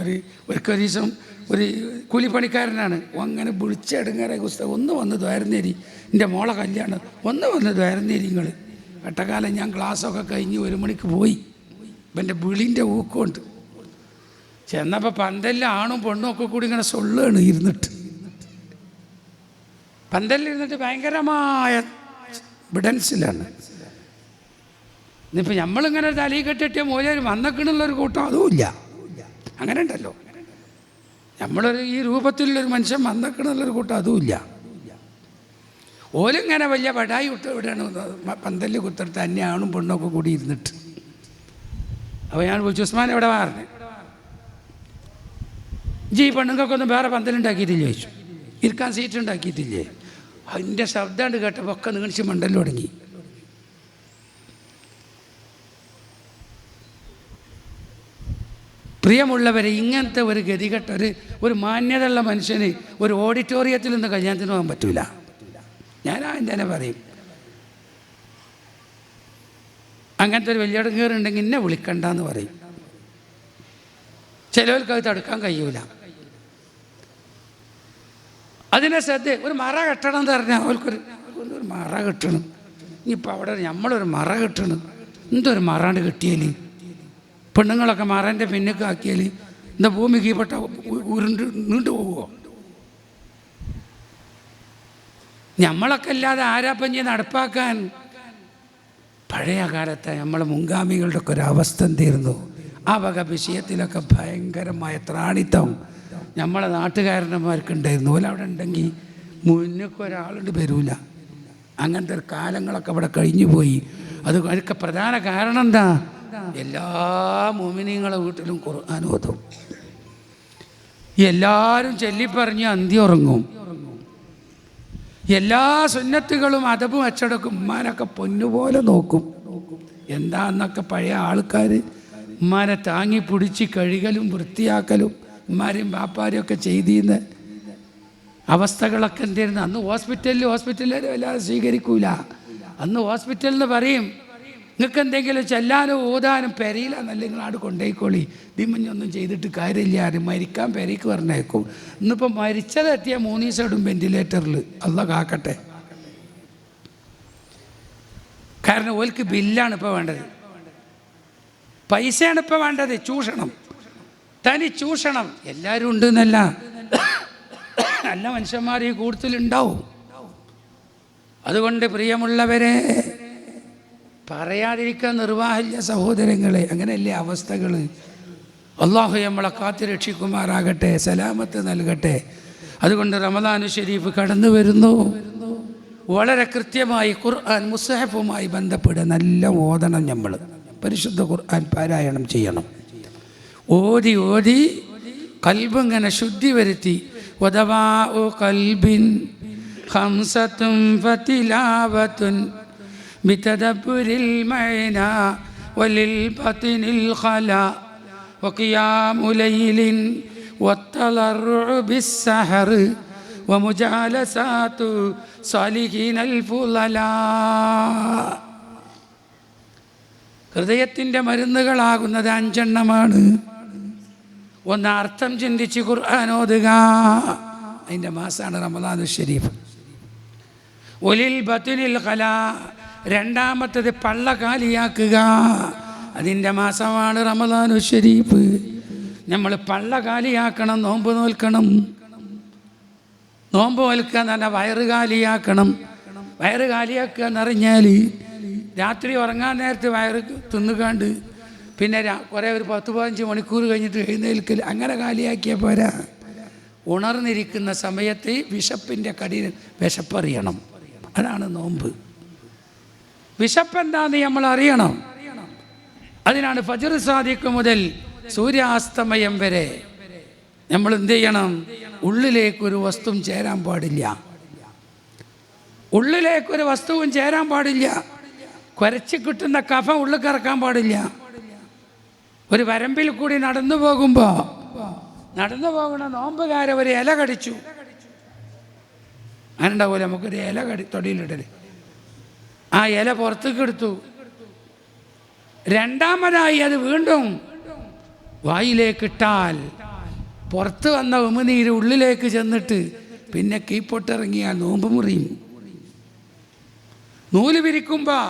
ഒരു ദിവസം ഒരു കൂലിപ്പണിക്കാരനാണ് അങ്ങനെ വിളിച്ചെടുങ്ങാറെ പുസ്തകം ഒന്ന് വന്ന് ദ്വാരന്നേരി എൻ്റെ മോളെ കല്യാണം ഒന്ന് വന്ന് ദ്വാരന്നേരി നിങ്ങൾ വെട്ടക്കാലം ഞാൻ ക്ലാസ്സൊക്കെ കഴിഞ്ഞ് 1 മണിക്ക് പോയി എൻ്റെ വിളിൻ്റെ ഊക്കമുണ്ട് ചെന്നപ്പോൾ പന്തലിൽ ആണും പെണ്ണും ഒക്കെ കൂടി ഇങ്ങനെ സൊള്ളാണ് ഇരുന്നിട്ട് പന്തലിരുന്നിട്ട് ഭയങ്കരമായ ബിഡൻസിലാണ്. ഇന്നിപ്പോൾ നമ്മളിങ്ങനെ തലയിൽ കെട്ടിട്ടിയ മൂലം വന്നക്കിണുള്ളൊരു കൂട്ടം അതുമില്ല. അങ്ങനെ ഉണ്ടല്ലോ, നമ്മളൊരു ഈ രൂപത്തിലുള്ളൊരു മനുഷ്യൻ വന്നക്കിണുള്ളൊരു കൂട്ടം അതുമില്ല. ഓലിങ്ങനെ വലിയ പടായി വിട്ട് ഇവിടെയാണ് പന്തലിൽ കുത്തിട്ട് തന്നെ ആണും പെണ്ണൊക്കെ കൂടി ഇരുന്നിട്ട്. അപ്പോൾ ഞാൻ വിളിച്ചു, ഉസ്മാൻ എവിടെ പറഞ്ഞേ, ഈ പെണ്ണുങ്ങൾക്കൊന്നും വേറെ പന്തലുണ്ടാക്കിയിട്ടില്ലേ ചോദിച്ചു. ഇരിക്കാൻ സീറ്റ് ഉണ്ടാക്കിയിട്ടില്ലേ? അതിൻ്റെ ശബ്ദമുണ്ട് കേട്ടപ്പോൾ ഒക്കെ നീണിച്ച് മണ്ടൽ തുടങ്ങി. പ്രിയമുള്ളവരെ, ഇങ്ങനത്തെ ഒരു ഗതികെട്ട ഒരു മാന്യതയുള്ള മനുഷ്യന് ഒരു ഓഡിറ്റോറിയത്തിൽ നിന്ന് കല്യാണത്തിന് പോകാൻ പറ്റൂല. ഞാൻ തന്നെ പറയും, അങ്ങനത്തെ ഒരു വലിയ ഇടങ്ങേറുണ്ടെങ്കിൽ എന്നെ വിളിക്കണ്ടെന്ന് പറയും. ചിലവർക്ക് അത് തടുക്കാൻ കഴിയൂല. അതിനെ ശ്രദ്ധ ഒരു മറ കെട്ടണം എന്ന് പറഞ്ഞാൽ അവർക്കൊരു മറ കെട്ടണം. ഇനിയിപ്പോൾ അവിടെ നമ്മളൊരു മറ കെട്ടണം, എന്തൊരു മറാണ്ട് കെട്ടിയാൽ പെണ്ണുങ്ങളൊക്കെ മറൻ്റെ പിന്നൊക്കെ ആക്കിയാൽ എന്താ ഭൂമി കീഴ്പ്പെട്ട ഉരുണ്ട് നീണ്ടു പോവുമോ? നമ്മളൊക്കെ അല്ലാതെ ആരാപ്പഞ്ഞി നടപ്പാക്കാൻ? പഴയ കാലത്തെ നമ്മളെ മുൻഗാമികളുടെ ഒക്കെ ഒരു അവസ്ഥ എന്തായിരുന്നു? ആ വക വിഷയത്തിലൊക്കെ ഭയങ്കരമായ ത്രാണിത്തം നമ്മളെ നാട്ടുകാരന്മാർക്കുണ്ടായിരുന്നു. ഓല അവിടെ ഉണ്ടെങ്കിൽ മുന്നൊക്കെ ഒരാളുണ്ട് വരൂല. അങ്ങനത്തെ ഒരു കാലങ്ങളൊക്കെ അവിടെ കഴിഞ്ഞു പോയി. അതൊക്കെ പ്രധാന കാരണം എന്താ? എല്ലാ മുഅ്മിനീങ്ങളെ വീട്ടിലും ഖുർആൻ ഓതും, എല്ലാവരും ചൊല്ലിപ്പറഞ്ഞ് അന്തി ഉറങ്ങും, എല്ലാ സുന്നത്തുകളും അദബും അച്ചടക്കും ഉമ്മാനൊക്കെ പൊന്നുപോലെ നോക്കും. എന്താന്നൊക്കെ പഴയ ആൾക്കാർ ഉമ്മാനെ താങ്ങി പിടിച്ച് കഴുകലും വൃത്തിയാക്കലും ഉമ്മാരെയും ബാപ്പാരെയും ഒക്കെ ചെയ്തിരുന്ന അവസ്ഥകളൊക്കെ എന്തായിരുന്നു? അന്ന് ഹോസ്പിറ്റലിൽ വല്ലാതെ സ്വീകരിക്കൂല. അന്ന് ഹോസ്പിറ്റലിൽ നിന്ന് പറയും, നിങ്ങൾക്ക് എന്തെങ്കിലും ചെല്ലാനും ഓതാനും പെരയിലാന്നല്ല നിങ്ങൾ ആട് കൊണ്ടുപോയിക്കോളി, ദിമഞ്ഞൊന്നും ചെയ്തിട്ട് കാര്യമില്ല, ആരും മരിക്കാൻ പെരയ്ക്ക് പറഞ്ഞേക്കും. ഇന്നിപ്പോൾ മരിച്ചതെത്തിയ 3 ദിവസം ഇടും വെന്റിലേറ്ററിൽ. അല്ലാഹ് കാക്കട്ടെ. കാരണം ഓൽക്ക് ബില്ലാണ് ഇപ്പോൾ വേണ്ടത്, പൈസയാണ് ഇപ്പോൾ വേണ്ടത്. ചൂഷണം, തനി ചൂഷണം. എല്ലാവരും ഉണ്ട് എന്നല്ല, നല്ല മനുഷ്യന്മാർ ഈ കൂടുതലുണ്ടാവും. അതുകൊണ്ട് പ്രിയമുള്ളവരെ, പറയാതിരിക്കാൻ നിർവാഹമില്ല സഹോദരങ്ങളെ. അങ്ങനെയല്ലേ അവസ്ഥകൾ. അള്ളാഹു നമ്മളെ കാത്തു രക്ഷിക്കുമാറാകട്ടെ, സലാമത്ത് നൽകട്ടെ. അതുകൊണ്ട് റമദാനു ശരീഫ് കടന്നു വരുന്നു. വളരെ കൃത്യമായി ഖുർആൻ മുസ്ഹഫുമായി ബന്ധപ്പെടുക, നല്ല ഓതണം. നമ്മൾ പരിശുദ്ധ ഖുർആൻ പാരായണം ചെയ്യണം. ഓതി കൽബിങ്ങനെ ശുദ്ധി വരുത്തി. വദവാഉ ഖൽബിൻ ഖംസത്തുൻ ഫതിലാവത്തുൻ ബിതദബ്ബുരിൽ മഅനാ വലിൽ ബത്നിൽ ഖലാ വഖിയാമു ലൈലിൻ വത്തളർഉ ബിസ്സഹർ വമുജാലസാതു സാലിഹീനൽ ഫുളലാ. ഹൃദയത്തിൻ്റെ മരുന്നുകളാകുന്നത് 5 എണ്ണമാണ്. ഒന്ന്, അർത്ഥം ചിന്തിച്ച് ഖുർആൻ ഓതുക. അതിൻ്റെ മാസമാണ് റമദാനു ശരീഫ്. ഒലിൽ ബത്നിൽ ഖലാ, രണ്ടാമത്തത് പള്ള കാലിയാക്കുക. അതിൻ്റെ മാസമാണ് റമദാനു ശരീഫ്. നമ്മൾ പള്ള കാലിയാക്കണം, നോമ്പ് നോൽക്കണം. നോമ്പ് നോൽക്കുക എന്ന് പറഞ്ഞാൽ വയറ് കാലിയാക്കണം. വയറ് കാലിയാക്കുക എന്ന് പറഞ്ഞാൽ രാത്രി ഉറങ്ങാൻ നേരത്ത് വയറ് തിന്നുകാണ്ട് പിന്നെ കുറേ ഒരു 10-15 മണിക്കൂർ കഴിഞ്ഞിട്ട് എഴുന്നേൽക്കൽ, അങ്ങനെ കാലിയാക്കിയാൽ പോരാ. ഉണർന്നിരിക്കുന്ന സമയത്ത് വിശപ്പിൻ്റെ കഠിന വിശപ്പറിയണം. അതാണ് നോമ്പ്. വിശപ്പെന്താന്ന് നമ്മൾ അറിയണം. അതിനാണ് ഫജ്ർ സാദിഖ് മുതൽ സൂര്യാസ്തമയം വരെ നമ്മൾ എന്ത് ചെയ്യണം? ഉള്ളിലേക്കൊരു വസ്തുവും ചേരാൻ പാടില്ല. ഉള്ളിലേക്കൊരു വസ്തുവും ചേരാൻ പാടില്ല. കുരച്ച് കിട്ടുന്ന കഫം ഉള്ളിൽ കറക്കാൻ പാടില്ല. ഒരു വരമ്പിൽ കൂടി നടന്നു പോകണ നോമ്പുകാരെ ഒരു ഇല കടിച്ചു, അങ്ങനെ ഉണ്ടാവില്ല. നമുക്കൊരു ഇല തൊടിയിലിടല്, ആ ഇല പുറത്തേക്ക് എടുത്തു. രണ്ടാമതായി അത് വീണ്ടും വായിലേക്കിട്ടാൽ പുറത്ത് വന്ന ഉമിനീര് ഉള്ളിലേക്ക് ചെന്നിട്ട് പിന്നെ കീപ്പൊട്ടിറങ്ങിയാൽ നോമ്പ് മുറിയും. നൂല് വിരിക്കുമ്പോൾ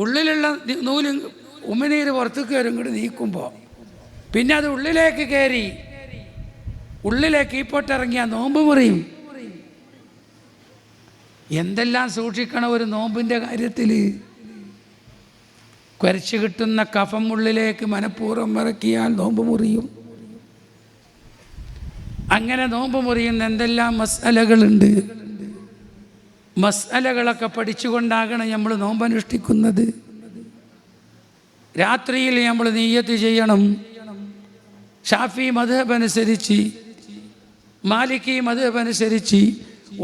ഉള്ളിലുള്ള നൂല് ഉമിനീര് പുറത്തേക്ക് വരും, ഇങ്ങോട്ട് നീക്കുമ്പോൾ പിന്നെ അത് ഉള്ളിലേക്ക് കയറി ഉള്ളിലേക്ക് കീപ്പൊട്ടിറങ്ങിയാൽ നോമ്പ് മുറിയും. എന്തെല്ലാം സൂക്ഷിക്കണം ഒരു നോമ്പിൻ്റെ കാര്യത്തിൽ. കുരച്ച് കിട്ടുന്ന കഫം ഉള്ളിലേക്ക് മനഃപൂർവ്വം ഇറക്കിയാൽ നോമ്പ് മുറിയും. അങ്ങനെ നോമ്പ് മുറിയുന്ന എന്തെല്ലാം മസ്അലകളുണ്ട്. മസ്അലകളൊക്കെ പഠിച്ചുകൊണ്ടാകണം നമ്മൾ നോമ്പനുഷ്ഠിക്കുന്നത്. രാത്രിയിൽ നമ്മൾ നിയ്യത്ത് ചെയ്യണം. ഷാഫി മദ്ഹബ് അനുസരിച്ച്, മാലിക്കി മദ്ഹബ് അനുസരിച്ച്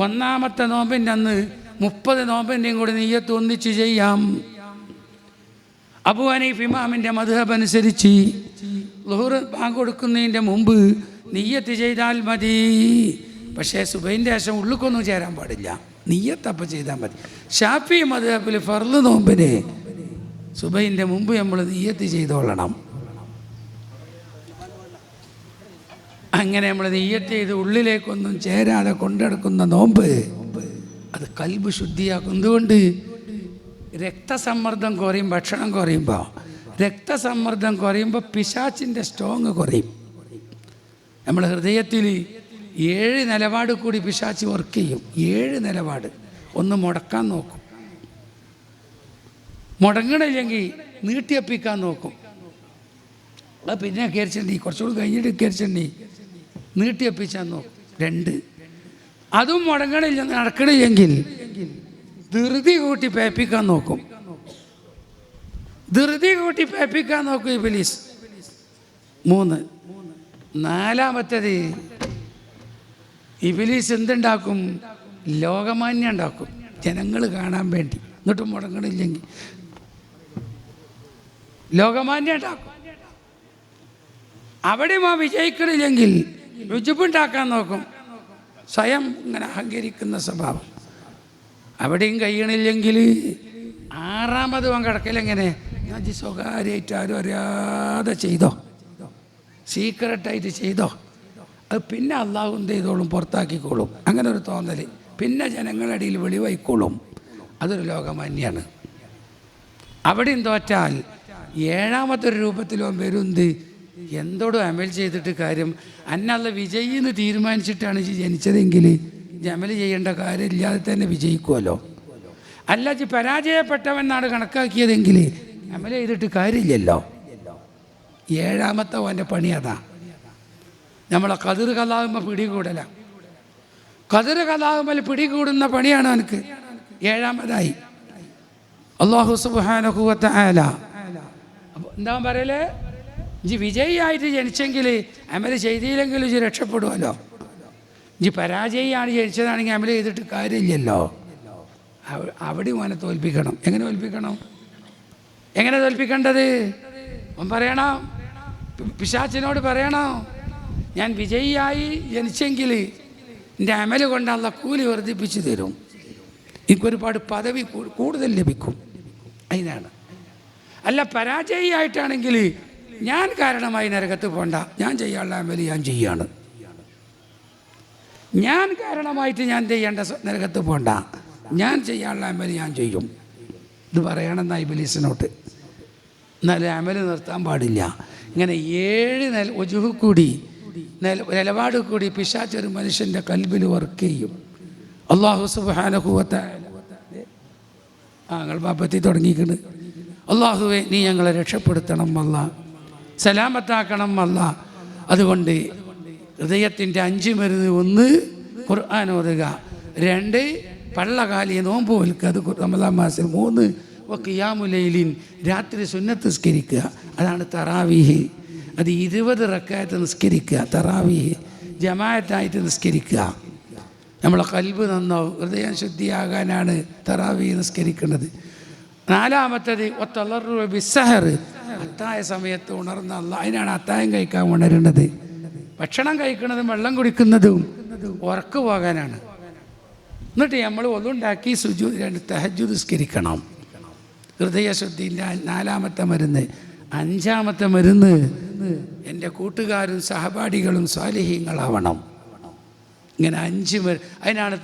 ഒന്നാമത്തെ നോമ്പിൻ്റെ അന്ന് 30 നോമ്പിൻ്റെയും കൂടി നിയ്യത്ത് ഒന്നിച്ച് ചെയ്യാം. അബൂ ഹനീഫ് ഇമാമിൻ്റെ മദ്ഹബ് അനുസരിച്ച് ളുഹർ ബാങ്ക് കൊടുക്കുന്നതിൻ്റെ മുമ്പ് നിയ്യത്ത് ചെയ്താൽ മതി. പക്ഷേ സുബഹിൻ്റെ ശേഷം ഉള്ളിക്കൊന്നും ചേരാൻ പാടില്ല, നിയ്യത്തപ്പം ചെയ്താൽ മതി. ഷാഫി മദ്ഹബിൽ ഫർള് നോമ്പിന് സുബഹിൻ്റെ മുമ്പ് നമ്മൾ നിയ്യത്ത് ചെയ്തോളണം. അങ്ങനെ നമ്മൾ നിയ്യത്ത് ചെയ്ത് ഉള്ളിലേക്കൊന്നും ചേരാതെ കൊണ്ടെടുക്കുന്ന നോമ്പ് അത് കൽബ് ശുദ്ധിയാക്കും. എന്തുകൊണ്ട്? രക്തസമ്മർദ്ദം കുറയും. ഭക്ഷണം കുറയുമ്പോൾ രക്തസമ്മർദ്ദം കുറയുമ്പോൾ പിശാച്ചിൻ്റെ സ്ട്രോങ് കുറയും. നമ്മുടെ ഹൃദയത്തിൽ 7 നിലപാട് കൂടി പിശാച്ച് വർക്ക് ചെയ്യും. 7 നിലപാട്. ഒന്ന് മുടക്കാൻ നോക്കും, മുടങ്ങണില്ലെങ്കിൽ നീട്ടിയപ്പിക്കാൻ നോക്കും. അത് പിന്നെ കയറിച്ചിട്ടുണ്ടെങ്കിൽ കുറച്ചുകൂടി കഴിഞ്ഞിട്ട് കയറിച്ചിട്ടുണ്ടെങ്കിൽ നീട്ടിയപ്പിച്ചാൽ നോക്കും. 2 അതും മുടങ്ങണില്ല, നടക്കണില്ലെങ്കിൽ ധൃതി കൂട്ടി പേപ്പിക്കാൻ നോക്കും. ധൃതി കൂട്ടി പേപ്പിക്കാൻ നോക്കും ഇബ്ലീസ്. 3 നാലാമത്തേത് ഇബ്ലീസ് എന്തുണ്ടാക്കും? ലോകമാന്യം ഉണ്ടാക്കും, ജനങ്ങൾ കാണാൻ വേണ്ടി. എന്നിട്ടും മുടങ്ങണില്ലെങ്കിൽ ലോകമാന്യം ഉണ്ടാക്കും. അവിടെയും വിജയിക്കണില്ലെങ്കിൽ രുചിപ്പുണ്ടാക്കാൻ നോക്കും. സ്വയം ഇങ്ങനെ അഹങ്കരിക്കുന്ന സ്വഭാവം. അവിടെയും കഴിയണില്ലെങ്കിൽ 6ാമത് കിടക്കലെങ്ങനെ? ഞാൻ സ്വകാര്യമായിട്ട് ആരും അറിയാതെ ചെയ്തോ, സീക്രട്ടായിട്ട് ചെയ്തോ, അത് പിന്നെ അള്ളാഹു എന്ത് ചെയ്തോളും, പുറത്താക്കിക്കോളും. അങ്ങനെ ഒരു തോന്നൽ പിന്നെ ജനങ്ങളുടെ ഇടയിൽ വെളിവായിക്കോളും. അതൊരു ലോകമാന്യാണ്. അവിടെയും തോറ്റാൽ 7ാമത്തെ ഒരു രൂപത്തിലോ വരുന്നത് എന്തോടും അമൽ ചെയ്തിട്ട് കാര്യം. അന്നല്ല വിജയിന്ന് തീരുമാനിച്ചിട്ടാണ് ജനിച്ചതെങ്കിൽ അമൽ ചെയ്യേണ്ട കാര്യമില്ലാതെ തന്നെ വിജയിക്കുമല്ലോ. അല്ല പരാജയപ്പെട്ടവനാണ് കണക്കാക്കിയതെങ്കിൽ അമൽ ചെയ്തിട്ട് കാര്യമില്ലല്ലോ. 7ാമത്തെ അവൻ്റെ പണി അതാ. നമ്മളെ ഖദർ കലാകുമ്പോൾ പിടികൂടല. ഖദർ കലാകുമ്പോൾ പിടികൂടുന്ന പണിയാണ് എനിക്ക്. 7ാമതായി അല്ലാഹു സുബ്ഹാനഹു വ തആല അപ്പോൾ എന്താ പറയലേ? ഇജ് വിജയിയായിട്ട് ജനിച്ചെങ്കിൽ അമൽ ചെയ്തില്ലെങ്കിൽ ഇജ് രക്ഷപ്പെടുമല്ലോ. ഇജ് പരാജയിയാണ് ജനിച്ചതാണെങ്കിൽ അമൽ ചെയ്തിട്ട് കാര്യമില്ലല്ലോ. അവിടെ അവനെ തോൽപ്പിക്കണം. എങ്ങനെ തോൽപ്പിക്കണം? എങ്ങനെ തോൽപ്പിക്കേണ്ടത്? അവൻ പറയണം, പിശാചിനോട് പറയണം, ഞാൻ വിജയിയായി ജനിച്ചെങ്കിൽ എൻ്റെ അമൽ കൊണ്ട് അള്ള കൂലി വർദ്ധിപ്പിച്ച് തരും, എനിക്കൊരുപാട് പദവി കൂടുതൽ ലഭിക്കും. അതിനാണ്. അല്ല പരാജയിയായിട്ടാണെങ്കിൽ ഞാൻ കാരണമായി നരകത്ത് പോണ്ട, ഞാൻ ചെയ്യാനുള്ള അമൽ ഞാൻ ചെയ്യാണ്. ഞാൻ കാരണമായിട്ട് ഞാൻ ചെയ്യേണ്ട നരകത്ത് പോണ്ട, ഞാൻ ചെയ്യാനുള്ള അമൽ ഞാൻ ചെയ്യും. ഇത് പറയണമെന്നാ ഇബ്ലീസിനോട്ട്. എന്നാലും അമൽ നിർത്താൻ പാടില്ല. ഇങ്ങനെ 7 ഒജുഹ് കൂടി നിലപാട് കൂടി പിശാച് ഒരു മനുഷ്യൻ്റെ കൽബിൽ വർക്ക് ചെയ്യും. അല്ലാഹു സുബ്ഹാനഹു വ തആല ഞങ്ങൾ പാപ്പത്തി തുടങ്ങിയിട്ടുണ്ട്. അല്ലാഹുവേ നീ ഞങ്ങളെ രക്ഷപ്പെടുത്തണം അല്ലാ, സലാമത്താക്കണം അല്ലാ. അതുകൊണ്ട് ഹൃദയത്തിൻ്റെ 5 മരുന്ന്: 1 ഖുർആൻ ഓതുക, 2 പള്ളകാലിയെ നോമ്പ് വിൽക്കുക, അത് റമദാൻ മാസം, 3 ഖിയാമുൽ ലൈലിൻ രാത്രി സുന്നത്ത് നിസ്കരിക്കുക, അതാണ് തറാവീഹ്. അത് 20 റക്അത്ത് നിസ്കരിക്കുക. തറാവീഹ് ജമാഅത്തായിട്ട് നിസ്കരിക്കുക. നമ്മളെ ഖൽബ് നന്നാവും, ഹൃദയം ശുദ്ധിയാകാനാണ് തറാവീഹ് നിസ്കരിക്കുന്നത്. 4ാമത്തേത് വത്തളറു ബിസ്സഹർ, അത്തായ സമയത്ത് ഉണർന്ന അല്ലാഹ്. അതിനാണ് അത്തായം കഴിക്കാൻ ഉണരുന്നത്. ഭക്ഷണം കഴിക്കുന്നതും വെള്ളം കുടിക്കുന്നതും ഉറക്ക് പോകാനാണ്. എന്നിട്ട് നമ്മൾ ഒന്നുണ്ടാക്കി സുജൂദ് 2 തഹജ്ജുദ് നിസ്കരിക്കണം. ഹൃദയശുദ്ധിൻ്റെ 4ാമത്തെ മരുന്ന്. അഞ്ചാമത്തെ മരുന്ന് എൻ്റെ കൂട്ടുകാരും സഹപാഠികളും സ്വാലിഹീങ്ങളാവണം. ഇങ്ങനെ 5 അതിനാണ്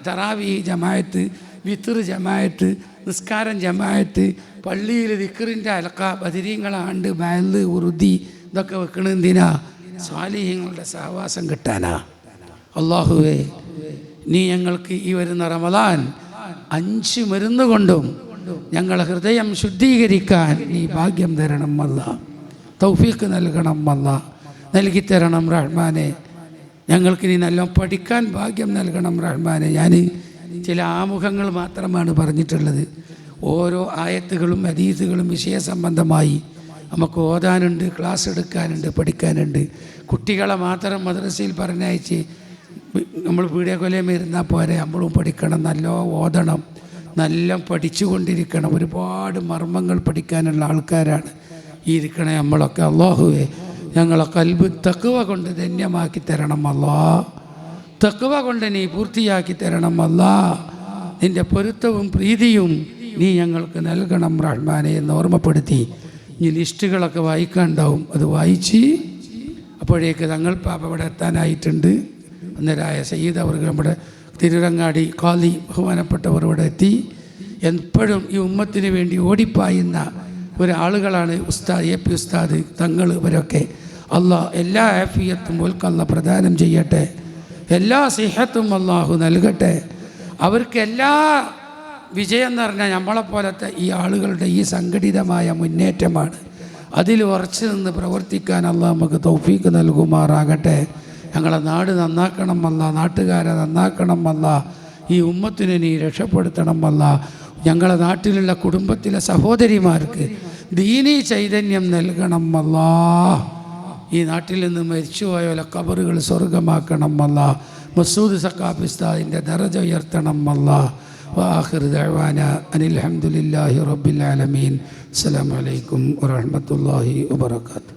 തറാവി ജമായത്ത്, വിത്ർ ജമായത്ത്, നിസ്കാരം ജമായത്ത്, പള്ളിയിൽ ദിക്റിൻ്റെ അലക്ക, ബദിരീങ്ങളാണ്ട് മയല് ഉറുദി ഇതൊക്കെ വെക്കണെന്തിനാ? സ്വാലിഹീങ്ങളുടെ സഹവാസം കിട്ടാനാ. അള്ളാഹുവേ, നീ ഞങ്ങൾക്ക് ഈ വരുന്ന റമദാൻ 5 മരുന്ന് കൊണ്ടും ഞങ്ങളെ ഹൃദയം ശുദ്ധീകരിക്കാൻ നീ ഭാഗ്യം തരണം അല്ലാ. തൗഫീഖ് നൽകണം അല്ലാ. നൽകിത്തരണം റഹ്മാനെ. ഞങ്ങൾക്ക് നീ നല്ല പഠിക്കാൻ ഭാഗ്യം നൽകണം റഹ്മാനെ. ഞാൻ ചില ആമുഖങ്ങൾ മാത്രമാണ് പറഞ്ഞിട്ടുള്ളത്. ഓരോ ആയത്തുകളും ഹദീസുകളും വിഷയസംബന്ധമായി നമുക്ക് ഓതാനുണ്ട്, ക്ലാസ് എടുക്കാനുണ്ട്, പഠിക്കാനുണ്ട്. കുട്ടികളെ മാത്രം മദ്രസയിൽ പറഞ്ഞയച്ച് നമ്മൾ വീഡിയോ കൊലയം ഇരുന്നാൽ പോരെ, നമ്മളും പഠിക്കണം, നല്ല ഓതണം, നല്ല പഠിച്ചുകൊണ്ടിരിക്കണം. ഒരുപാട് മർമ്മങ്ങൾ പഠിക്കാനുള്ള ആൾക്കാരാണ് ഈ ഇരിക്കണേ നമ്മളൊക്കെ. അല്ലാഹുവേ, ഞങ്ങളെ കൽബ് തഖ്വ കൊണ്ട് ധന്യമാക്കി തരണം അല്ലാ. തഖ്വ കൊണ്ട് നീ പൂർത്തിയാക്കി തരണം അല്ലാ. നിൻ്റെ പൊരുത്തവും പ്രീതിയും നീ ഞങ്ങൾക്ക് നൽകണം റഹ്മാനെ എന്ന് ഓർമ്മപ്പെടുത്തി ഈ ലിസ്റ്റുകളൊക്കെ വായിക്കാനുണ്ടാവും, അത് വായിച്ച് അപ്പോഴേക്ക് തങ്ങൾ പാപ്പ ഇവിടെ എത്താനായിട്ടുണ്ട്. അന്നേരായ സയ്യിദ് അവർ നമ്മുടെ തിരുരങ്ങാടി ഖാദി ബഹുമാനപ്പെട്ടവർ ഇവിടെ എത്തി. എപ്പോഴും ഈ ഉമ്മത്തിന് വേണ്ടി ഓടിപ്പായുന്ന ഒരാളുകളാണ് ഉസ്താദ് AP ഉസ്താദ് തങ്ങൾ ഇവരൊക്കെ. അള്ളാഹ് എല്ലാ ആഫിയത്തും ഓൽക്കല്ല പ്രദാനം ചെയ്യട്ടെ, എല്ലാ സിഹത്തും അള്ളാഹു നൽകട്ടെ. അവർക്ക് എല്ലാ വിജയം എന്ന് പറഞ്ഞാൽ നമ്മളെപ്പോലത്തെ ഈ ആളുകളുടെ ഈ സംഘടിതമായ മുന്നേറ്റമാണ്. അതിൽ ഉറച്ചു നിന്ന് പ്രവർത്തിക്കാൻ അള്ളാഹ് നമുക്ക് തൗഫീഖ് നൽകുമാറാകട്ടെ. ഞങ്ങളെ നാട് നന്നാക്കണം അല്ലാ, നാട്ടുകാരെ നന്നാക്കണം അല്ലാ, ഈ ഉമ്മത്തിനെ നീ രക്ഷപ്പെടുത്തണം അല്ലാ. ഞങ്ങളെ നാട്ടിലുള്ള കുടുംബത്തിലെ സഹോദരിമാർക്ക് ദീനീ ചൈതന്യം നൽകണം അല്ലാ. ഈ നാട്ടിൽ നിന്ന് മരിച്ചുപോയ ഖബറുകൾ സ്വർഗമാക്കണം അല്ലാ. മസൂദ് സഖാഫി ഉസ്താദിൻ്റെ ദറജ ഉയർത്തണം അല്ലാ. വആഖിറു ദഅവാനാ അനിൽ ഹംദുലില്ലാഹി റബ്ബിൽ ആലമീൻ. അസ്സലാമു അലൈക്കും വറഹ്മത്തുള്ളാഹി വബറകാതുഹു.